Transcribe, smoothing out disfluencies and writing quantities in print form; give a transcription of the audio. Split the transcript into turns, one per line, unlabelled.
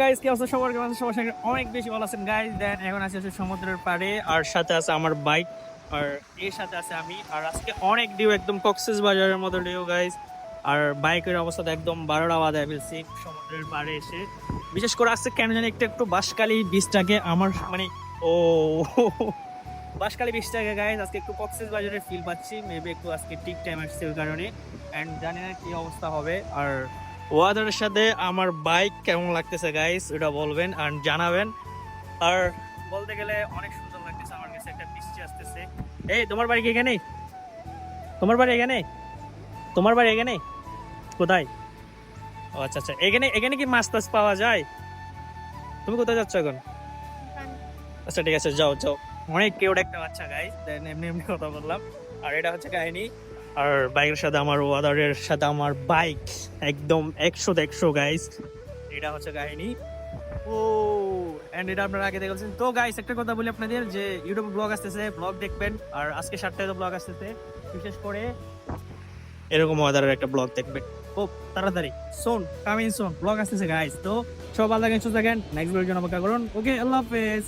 Guys কি অবস্থা সবার? কেমন আছেন? সবার সঙ্গে অনেক বেশি ভালো আছেন গাইস। দেন এখন আছে সমুদ্রের পাড়ে, আর সাথে আছে আমার বাইক, আর এর সাথে আছে আমি। আর আজকে অনেক ডিউ, একদম কক্সবাজারের মতো ডিউ গাইস। আর বাইকের অবস্থা তো একদম 12টা বাজায় ফেলছি সমুদ্রের পাড়ে এসে। বিশেষ করে আজকে কেন জানি একটু একটু বাঁশখালী বীজটাকে আমার মানে ও বাঁশখালী বীজটাকে গাইস আজকে একটু কক্সবাজারের ফিল পাচ্ছি। মেবি একটু আজকে ঠিক টাইম আসছে ওই কারণে। অ্যান্ড জানি না কি অবস্থা হবে। আর ওয়াদারের সাথে আমার বাইক কেমন লাগতেছে গাইস ওটা বলবেন আর জানাবেন। আর বলতে গেলে অনেক সুন্দর লাগতেছে আমার কাছে, একটা বৃষ্টি আসতেছে। এই তোমার বাড়ি কি এখানে? তোমার বাড়ি এখানে? তোমার বাড়ি এখানে? কোথায়? ও আচ্ছা আচ্ছা, এখানে এখানে কি মাছ টাছ পাওয়া যায়? তুমি কোথায় যাচ্ছ এখন? আচ্ছা ঠিক আছে, যাও যাও। অনেক কিউট একটা বাচ্চা গাইস, দেন এমনি এমনি কথা বললাম। আর এটা হচ্ছে কাহিনী। আর বাইকের সাথে আমার ওয়াদারের সাথে আমার বাইক একদম 100-100 গাইস। এটা হচ্ছে কাহিনী। ও এন্ড এটা আপনারা আগে দেখেছেন তো গাইস। একটা কথা বলি আপনাদের, যে ইউটিউবে ব্লগ আসতেছে, ব্লগ দেখবেন। আর আজকে 7টায় তো ব্লগ আসতেছে, বিশেষ করে এরকম ওয়াদারের একটা ব্লগ দেখবেন খুব তাড়াতাড়ি। সোন কামিং সোন ব্লগ আসতেছে গাইস। তো সব ভালো থাকেন, সুস্থ থাকেন, নেক্সট ভিডিওর জন্য অপেক্ষা করুন। ওকে, আল্লাহ হাফেজ।